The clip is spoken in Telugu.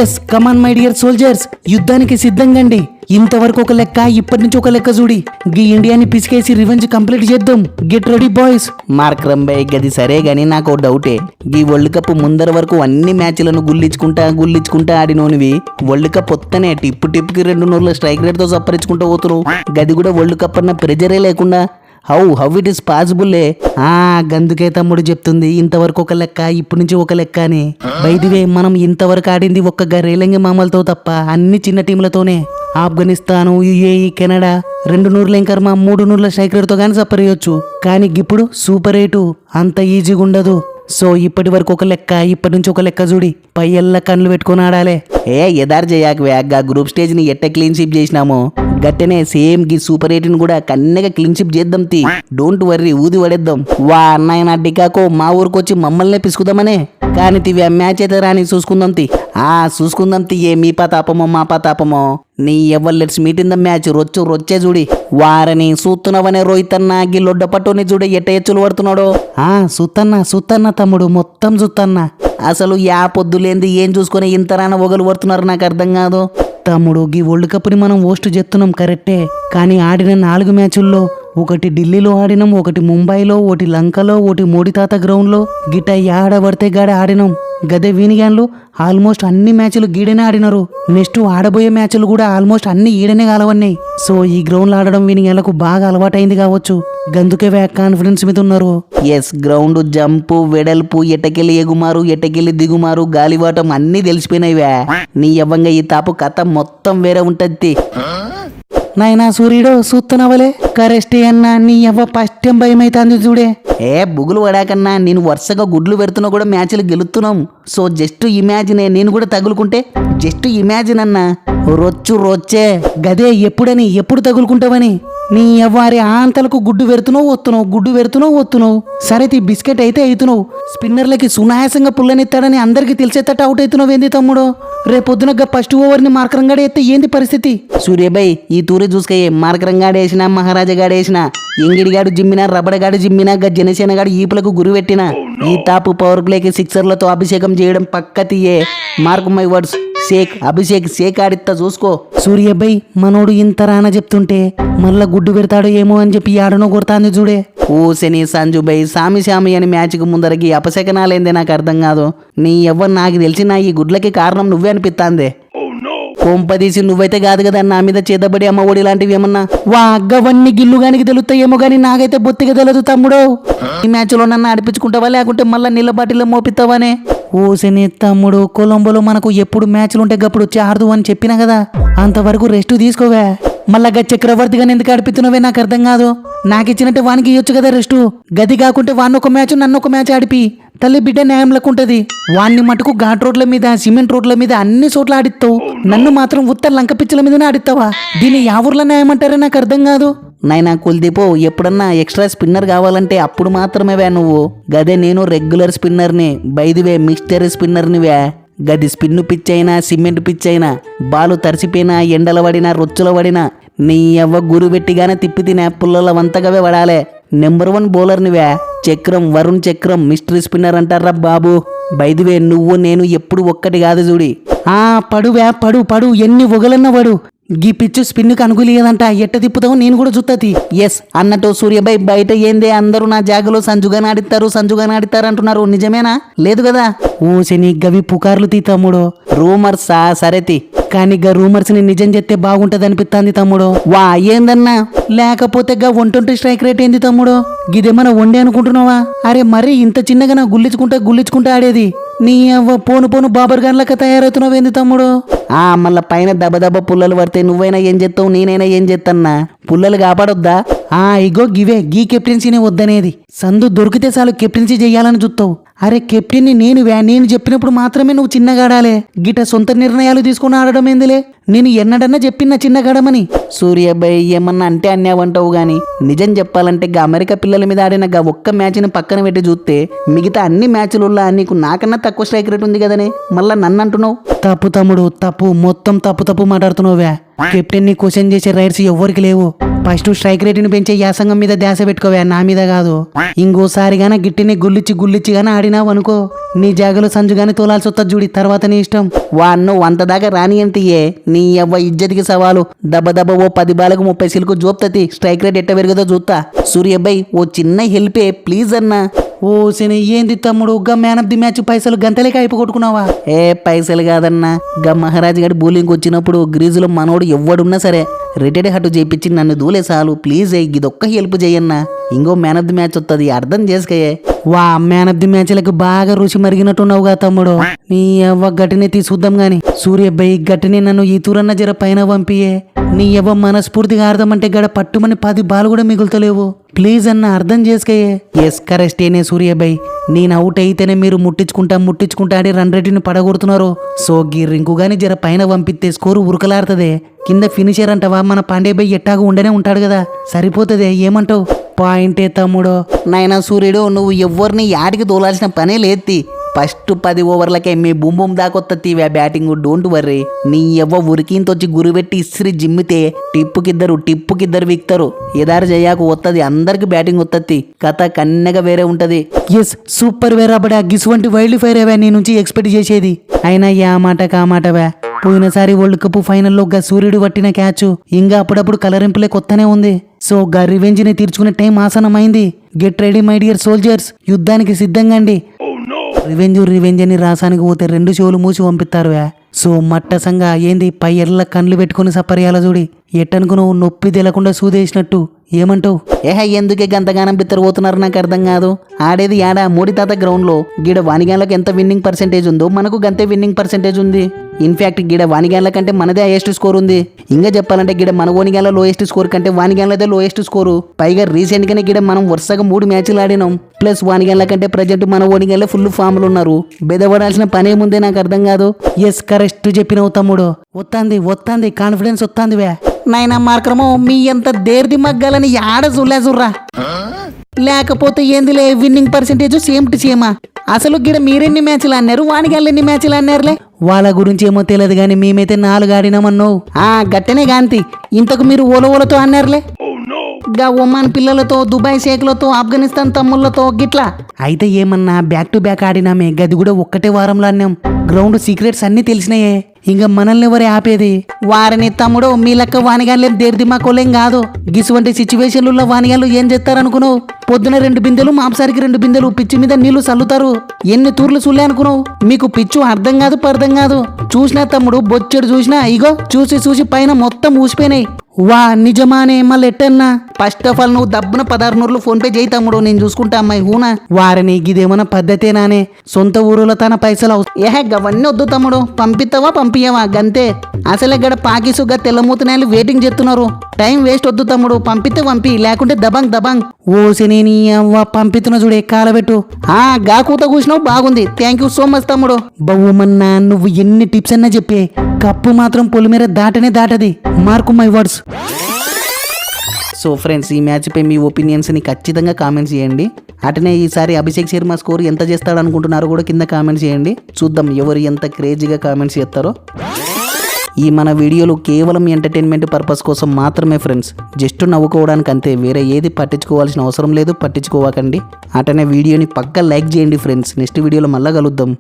Yes come on my dear soldiers, యుద్ధానికి సిద్ధంగండి. ఇంతవరకు ఒక లెక్క, ఇప్పటి నుంచి ఒక లెక్క చూడి. గీ ఇండియాని పిసికేసి రివెంజ్ కంప్లీట్ చేద్దాం. Get ready boys. మార్క్రంబై గది సరే గాని నాకు ఓ డౌటే. ఈ వరల్డ్ కప్ ముందర వరకు అన్ని మ్యాచ్లను గుల్లించుకుంటా ఆడినోనివి వరల్డ్ కప్ వస్తేనే టిప్పుకి 2 నూర్ల స్ట్రైక్ రేట్ తో సప్పరించుకుంటూ పోతున్నావు. గది కూడా వరల్డ్ కప్ అన్న ప్రెజరే లేకుండా హౌ ఇట్ ఇస్ పాసిబుల్? గందుకే తమ్ముడు చెప్తుంది ఇంతవరకు ఒక లెక్క, ఇప్పటి నుంచి ఒక లెక్క అని. బైదివే మనం ఇంతవరకు ఆడింది ఒక్క గరేలంగి మామలతో తప్ప అన్ని చిన్న టీంలతోనే. ఆఫ్ఘనిస్తాను, యుఏఈ, కెనడా 2 నూర్ల ఇంకర్మ 3 నూర్ల స్ట్రైక్ రేట్ తో కానీ సప్పరియొచ్చు. కానీ ఇప్పుడు సూపర్ 8 అంత ఈజీగా ఉండదు. సో ఇప్పటి వరకు ఒక లెక్క, ఇప్పటి నుంచి ఒక లెక్క చూడి. పయ్యల్లా కళ్ళు పెట్టుకుని ఆడాలే. ఎదారు చేయక వేగ్గా గ్రూప్ స్టేజ్ ని ఎట్ట క్లీన్ షిప్ చేసినామో గట్టనే సేమ్ గి సూపర్ 8 కూడా కన్నెగా క్లీన్ షిప్ చేద్దాం. డోంట్ వర్రీ, ఊది పడేద్దాం. వా అన్నయ్య నా డికాకో మా ఊరికి వచ్చి మమ్మల్నే పిసుకుదామనే. కానీ తివి మ్యాచ్ అయితే రాని చూసుకుందాం చూసుకుందాం ఏ మీ పాతాపమో మా పాతాపమో. నీ ఎవరు let's meet in the match. రొచ్చే చూడి. వారని సూత్తున్నవనే రోహిత్ అన్న గి లొడ్డ పట్టుని చూడే ఎట్ట ఎచ్చులు పడుతున్నాడో. సుత్తన్నా తమ్ముడు, మొత్తం సుత్తన్నా. అసలు యా పొద్దులేంది ఏం చూసుకొని ఇంతరాన ఒగలు పడుతున్నారు నాకు అర్థం కాదు. తమ్ముడు గీ వరల్డ్ కప్ ని మనం హోస్ట్ చేస్తున్నాం కరెక్టే, కానీ ఆడిన 4 మ్యాచుల్లో ఒకటి ఢిల్లీలో ఆడినాం, ఒకటి ముంబైలో, ఒకటి లంకలో, ఒకటి మోడితాత గ్రౌండ్లో గిట్ట యాడ పడితే గాడ ఆడినాం. గదే వీనిగాన్లు ఆల్మోస్ట్ అన్ని మ్యాచ్లు గీడనే ఆడినారు. నెక్స్ట్ ఆడబోయే మ్యాచ్లు కూడా ఆల్మోస్ట్ అన్ని ఈడనే కాలవన్నాయి. సో ఈ గ్రౌండ్లో ఆడడం వీనిగాన్లకు బాగా అలవాటైంది కావచ్చు. గందుకే కాన్ఫిడెన్స్ మీద ఉన్నారు. ఎస్, గ్రౌండ్ జంపు, వెడల్పు, ఎటకెళ్ళి ఎగుమారు, ఎటకెళ్ళి దిగుమారు, గాలివాటం అన్నీ తెలిసిపోయినాయివే. నీ యవ్వంగా ఈ తాపు కథ మొత్తం వేరే ఉంటది. నాయనా సూర్యుడు సూత్తనవలే కరెస్టే అన్నా. నీ అవ్వ ఫస్ట్ టైం భయమైతుంది చూడే. బుగులు పడాకన్నా నేను వరుసగా గుడ్లు పెడుతున్నా కూడా మ్యాచ్లు గెలుస్తున్నాం. సో జస్ట్ ఇమాజిన్, నేను కూడా తగులుకుంటే జస్ట్ ఇమాజిన్ అన్నా. రొచ్చే గదే ఎప్పుడు తగులుకుంటావని. నీ ఎవ్వారి ఆంతలకు గుడ్డు పెడుతున్నావు. సరే తీ బిస్కెట్ అయితే అవుతున్నావు. స్పిన్నర్లకి సునాయాసంగా పుల్లనెత్తాడని అందరికి తెలిసేటట్టు అవుట్ అవుతున్నావు ఏంది తమ్ముడు? రేపొద్దున ఫస్ట్ ఓవర్ని మార్కరంగాడే ఎత్తే ఏంది పరిస్థితి? సూర్యబాయ్ ఈ తూరి చూసుకోయే. మార్కరంగాడేసినా, మహారాజగాడేసినా, ఎంగిడిగాడు జిమ్మినా, రబడగాడు జిమ్మినా, జనసేనగాడు ఈపులకు గురి పెట్టినా, ఈ తాపు పవర్ ప్లేకి సిక్సర్లతో అభిషేకం చేయడం పక్క తీయే. మార్క్ మై వర్డ్స్, అభిషేక్ ఆడిత్తా చూసుకో. సూర్యబాయ్ మనోడు ఇంత రాన చెప్తుంటే మళ్ళా గుడ్డు పెడతాడో ఏమో అని చెప్పి ఆడనో కొడతాంది చూడే. శని సంజుబాయ్ సామి అని మ్యాచ్కి ముందరకి అపశకనాలేందే నాకు అర్థం కాదు. నీ ఎవ్వరు నాకు తెలిసిన ఈ గుడ్లకి కారణం నువ్వే అనిపిస్తాందే. కొంపదీసి నువ్వైతే కాదు కదా నా మీద చేతబడి అమ్మ ఒడి లాంటివి ఏమన్నా. అగ్గవన్నీ గిల్లుగానికి తెలుస్తాయేమో గానీ నాకైతే బొత్తిగా తెలియదు తమ్ముడు. ఈ మ్యాచ్లో నన్ను ఆడిపించుకుంటావా లేకుంటే మళ్ళీ నీళ్ళబాటిలో మోపిస్తావానే? ఓసెని తమ్ముడు, కొలంబోలో మనకు ఎప్పుడు మ్యాచ్లుంటే గప్పుడు వచ్చి ఆడదు అని చెప్పినా కదా, అంతవరకు రెస్ట్ తీసుకోవే. మళ్ళా చక్రవర్తిగా ఎందుకు ఆడిపిస్తున్నావే నాకు అర్థం కాదు. నాకు ఇచ్చినట్టే వానికి ఇవ్వచ్చు కదా రెస్టు. గది కాకుంటే వాడిని ఒక మ్యాచ్ నన్ను ఒక మ్యాచ్ ఆడిపి తల్లి బిడ్డ న్యాయం లెక్కుంటది. వాణ్ణి మటుకు ఘాట్ రోడ్ల మీద, సిమెంట్ రోడ్ల మీద అన్ని చోట్ల ఆడిస్తావు. నన్ను మాత్రం ఉత్తర లంక పిచ్చల మీదనే ఆడిస్తావా? దీన్ని యావూర్ల న్యాయం అంటారే నాకు అర్థం కాదు. నైనా కుల్దీపో, ఎప్పుడన్నా ఎక్స్ట్రా స్పిన్నర్ కావాలంటే అప్పుడు మాత్రమే నువ్వు. గదే నేను రెగ్యులర్ స్పిన్నర్ని, బైదివే మిస్టరీ స్పిన్నర్నివే. గది స్పిన్ను పిచ్ అయినా, సిమెంట్ పిచ్ అయినా, బాలు తరిసిపోయినా, ఎండల పడినా, రొచ్చుల పడినా, నీ అవ్వ గురు పెట్టిగానే తిప్పి తినే పుల్లల వంతగవే పడాలే. నెంబర్ 1 బౌలర్నివే. వరుణ్ చక్రం మిస్టరీ స్పిన్నర్ అంటారా బాబు. బైదివే నువ్వు నేను ఎప్పుడు ఒక్కటి కాదు చూడి. పడు ఎన్ని ఒగలన్న పడు. గీ పిచ్చు స్పిన్నుకు అనుకూలేదంట. ఎట్ట తిప్పుతావు నేను కూడా చూస్తుంది. ఎస్ అన్నట్టు సూర్యబాయ్ బయట ఏందే అందరూ నా జాగలో సంజుగాని ఆడిస్తారు అంటున్నారు. నిజమేనా? లేదు కదా. ఓసని గవి పుకార్లు తీ తమ్ముడు. రూమర్సా? సరేతి. కానీ గా రూమర్స్ ని నిజం చెప్తే బాగుంటది అనిపిస్తుంది తమ్ముడు. ఏందన్నా? లేకపోతే గా 120 స్ట్రైక్ రేట్ ఏంది తమ్ముడు? గిదేమన్నా వండే అనుకుంటున్నావా? అరే మరి ఇంత చిన్నగా నా గుల్లించుకుంటా ఆడేది. నీ పోను బాబర్ గాన్ లెక్క తయారవుతున్నావు ఏంది తమ్ముడు? మళ్ళా పైన దెబ్బ పుల్లలు పడితే నువ్వైనా ఏం చేస్తావు, నేనైనా ఏం చేస్తాన్నా? పుల్లలు కాపాడొద్దా? ఇగో గీ కెప్టెన్సీనే వద్దనేది. సందు దొరికితే చాలు కెప్టెన్సీ చెయ్యాలని చూస్తావు. అరే కెప్టెన్ని నేను చెప్పినప్పుడు మాత్రమే నువ్వు చిన్నగాడాలే. గిట సొంత నిర్ణయాలు తీసుకుని ఆడడం ఏందిలే. నేను ఎన్నడన్నా చెప్పిన చిన్నగాడమని. సూర్యబాయ్ ఏమన్నా అంటే అన్నావంటావు గాని నిజం చెప్పాలంటే అమెరికా పిల్లల మీద ఆడిన ఒక్క మ్యాచ్ని పక్కన పెట్టి చూస్తే మిగతా అన్ని మ్యాచ్లలో నీకు నాకన్నా తక్కువ స్ట్రైక్ రేట్ ఉంది కదనే. మళ్ళా నన్ను అంటున్నావు. తప్పు తమ్ముడు, మొత్తం తప్పు మాట్లాడుతున్నావువే. కెప్టెన్ ని క్వశ్చన్ చేసే రైట్స్ ఎవ్వరికి లేవు. ఫస్ట్ స్ట్రైక్ రేటుని పెంచే యాసంగం మీద ధ్యాస పెట్టుకోవా, నా మీద కాదు. ఇంకోసారి గాన గిట్టిని గుల్లిచ్చి గాన ఆడినావు అనుకో, నీ జాగలో సంజు గాని తోలాల్సి వస్తుంది చూడి, తర్వాత నీ ఇష్టం. వాన్ను వంత దాకా రాని అంతయే నీ అవ్వ ఇజ్జతికి సవాలు. దెబ్బ ఓ 10 బాలకు 30 సిల్కు జోప్తతి. స్ట్రైక్ రేట్ ఎట్ట పెరగదో చూస్తా. సూర్యబాయ్ ఓ చిన్న హెల్పే ప్లీజ్ అన్నా. ఓ శని, ఏంది తమ్ముడు గా మ్యాన్ ఆఫ్ ది మ్యాచ్ పైసలు గంతలేక అయిపో కొట్టుకున్నావా? ఏ పైసలు కాదన్నా, గా మహారాజ్ గారి బౌలింగ్ వచ్చినప్పుడు గ్రీజులో మనోడు ఎవ్వడున్నా సరే రిటైర్డ్ హట్టు చేయించి నన్ను దూలే చాలు ప్లీజ్. ఇదొక్క హెల్ప్ చేయన్నా, ఇంకో మ్యాన్ ఆఫ్ ది మ్యాచ్ వస్తుంది, అర్థం చేసుకోయే. వా, మ్యాన్ ఆఫ్ ది మ్యాచ్లకు బాగా రుచి మరిగినట్టున్నావుగా తమ్ముడు. నీ అవ్వ గట్టినే తీసుద్దాం గాని. సూర్యబాయ్ గట్టిని నన్ను ఈ తూరన్న జర పైన పంపియే. నీ అవ్వ మనస్ఫూర్తిగా అర్థమంటే గడ పట్టుమని 10 బాలు కూడా మిగులుతలేవు. ప్లీజ్ అన్న అర్థం చేసుకయే. ఎస్ కరెస్టేనే సూర్యబాయ్, నేను అవుట్ అయితేనే మీరు ముట్టించుకుంటా అని రన్ రేటుని పడగొడుతున్నారు. సో గీ రింకు గాని జర పైన పంపిస్తే స్కోరు ఉరకలాడుతుంది. కింద ఫినిషర్ అంటవా, మన పాండే బాయ్ ఎట్టాగా ఉండనే ఉంటాడు కదా, సరిపోతుంది. ఏమంటావు? పాయింటే తమ్ముడు. నాయనా సూర్యుడు, నువ్వు ఎవ్వరిని యాడికి తోలాల్సిన పనే లేద్ది. ఫస్ట్ 10 ఓవర్లకే మీ బుంబుం దాకొత్తీవా బ్యాటింగ్, డోంట్ వర్రీ. నీ ఎవ్వ ఉరికింతొచ్చి గురిపెట్టి ఇస్త్రీ జిమ్మితే టిప్పుకిద్దరు విక్తారు. ఎదారు జయాకు వత్తది, అందరికి బ్యాటింగ్ వత్తది. కథ కన్నెగా వేరే ఉంటది. ఎస్ సూపర్ వేరాబడా, గిసువంటి వైల్డ్ ఫైర్ అవే నీ నుంచి ఎక్స్పెక్ట్ చేసేది. అయినా యా మాట కామాటవా. పోయినసారి వరల్డ్ కప్ ఫైనల్లో గా సూర్యుడు పట్టిన క్యాచ్ ఇంకా అప్పుడప్పుడు కలరింపులే కొత్తనే ఉంది. సో గా రివెంజ్ ని తీర్చుకునే టైం ఆసనమైంది. Get ready my dear soldiers, యుద్ధానికి సిద్ధంగండి. రివెంజ్ అని రాసానికి పోతే 2 చెవులు మూసి పంపిస్తారు. సో మట్టసంగా ఏంది పై ఎర్ల కండ్లు పెట్టుకుని సపర్యాల చూడి, ఎట్టనుకు నువ్వు నొప్పి తెలకుండా సూదేసినట్టు. ఏమంటావు? ఎందుకే గంతగానం బిత్తరపోతున్నారు నాకు అర్థం కాదు. ఆడేది యాడా మోడీ తాత గ్రౌండ్ లో. గిడ వానిగాన్లకు ఎంత విన్నింగ్ పర్సెంటేజ్ ఉందో మనకు గంతే విన్నింగ్ పర్సెంటేజ్ ఉంది. ఇన్ఫాక్ట్ గిడ వానిగాన్ల కంటే మనదే హైయెస్ట్ స్కోర్ ఉంది. ఇంకా చెప్పాలంటే గిడ మన ఓనిగాన్ల లోయెస్ట్ స్కోర్ కంటే వానిగాన్లదే లోయెస్ట్ స్కోరు. పైగా రీసెంట్ గానే గిడ మనం వరుసగా 3 మ్యాచ్లు ఆడినాం. ప్లస్ వానిగాన్ల కంటే ప్రజెంట్ మన ఓనిగాన్లే ఫుల్ ఫామ్ లో ఉన్నారు. బెదవడాల్సిన పనేముందే నాకు అర్థం కాదు. ఎస్ కరెక్ట్ చెప్పినవు తమ్ముడు. వత్తాంది కాన్ఫిడెన్స్ వత్తాంది వే. నాయన మార్క్రమో, మీ అంత దేర్ది మగ్గాలని యాడ జుర్రా. లేకపోతే ఏందిలే విన్నింగ్ పర్సెంటేజ్ సేమ్ టు సేమా. అసలు గిడ మీరెన్ని మ్యాచ్లు అన్నారు, వానిగాళ్ళు ఎన్ని మ్యాచ్లు అన్నారులే. వాళ్ళ గురించి ఏమో తెలియదు కానీ మేమైతే 4 ఆడినామన్నావు. గట్టనే గాంతి. ఇంతకు మీరు ఓలతో అన్నారులే. గా ఒమాన్ పిల్లలతో, దుబాయ్ షేక్లతో, ఆఫ్ఘనిస్తాన్ తమ్ముళ్ళతో గిట్లా. అయితే ఏమన్నా బ్యాక్ టు బ్యాక్ ఆడినామే, గది కూడా ఒక్కటే వారంలో అన్నాం. గ్రౌండ్ సీక్రెట్స్ అన్ని తెలిసినాయే, ఇంకా మనల్ని ఎవరే ఆపేది? వారిని తమ్ముడు, మీ లెక్క వానిగాళ్ళేం దేర్దిమాకోలేం కాదు. గిసువంటి సిచ్యువేషన్లలో వానిగాళ్ళు ఏం చేస్తారనుకున్నావు? పొద్దున 2 బిందెలు, మాంసారికి 2 బిందెలు పిచ్చి మీద నీళ్లు చల్లుతారు. ఎన్ని తూర్లు చూలే అనుకున్నావు? మీకు పిచ్చు అర్థం కాదు, పర్థం కాదు. చూసినా తమ్ముడు, బొచ్చెడు చూసినా, ఇగో చూసి పైన మొత్తం ఊసిపోయినాయి. వా నిజమానే, మళ్ళీ ఎట్టన్నా? ఫస్ట్ ఆఫ్ ఆల్ నువ్వు దబ్బున 16 నూర్లు ఫోన్ పే చేయి తమ్ముడు, నేను చూసుకుంటా అమ్మాయి హూనా. వారిని గిదేమన్నా పద్ధతేనానే? సొంత ఊరులో తన పైసలు గవన్నీ వద్దు తమ్ముడు, పంపిస్తావా పంపియవా గంతే. అసలే గడ పాకిసుగా తెల్లమూతనాయలు వెయిటింగ్ చేస్తున్నారు. టైం వేస్ట్ వద్దు తమ్ముడు, పంపితే పంపి, లేకుంటే దబంగ్. ఓసిని నీ అవ్వ పంపిస్తున్న చూడే కాలబెట్టు. గా కూత కూసినావు, బాగుంది. థ్యాంక్ యూ సో మచ్ తమ్ముడు. బహుమన్నా నువ్వు ఎన్ని టిప్స్ అన్నా చెప్పే, కప్పు మాత్రం పొలిమేర దాటది. Mark my words. So friends, ఈ మ్యాచ్పై మీ ఒపీనియన్స్ని ఖచ్చితంగా కామెంట్స్ చేయండి. అటనే ఈసారి అభిషేక్ శర్మ స్కోర్ ఎంత చేస్తాడనుకుంటున్నారో కూడా కింద కామెంట్స్ చేయండి. చూద్దాం ఎవరు ఎంత క్రేజీగా కామెంట్స్ చేస్తారో. ఈ మన వీడియోలు కేవలం ఎంటర్టైన్మెంట్ పర్పస్ కోసం మాత్రమే ఫ్రెండ్స్, జస్ట్ నవ్వుకోవడానికి అంతే. వేరే ఏది పట్టించుకోవాల్సిన అవసరం లేదు, పట్టించుకోవకండి. అటనే వీడియోని పక్కా లైక్ చేయండి ఫ్రెండ్స్. నెక్స్ట్ వీడియోలో మళ్ళా కలుద్దాం.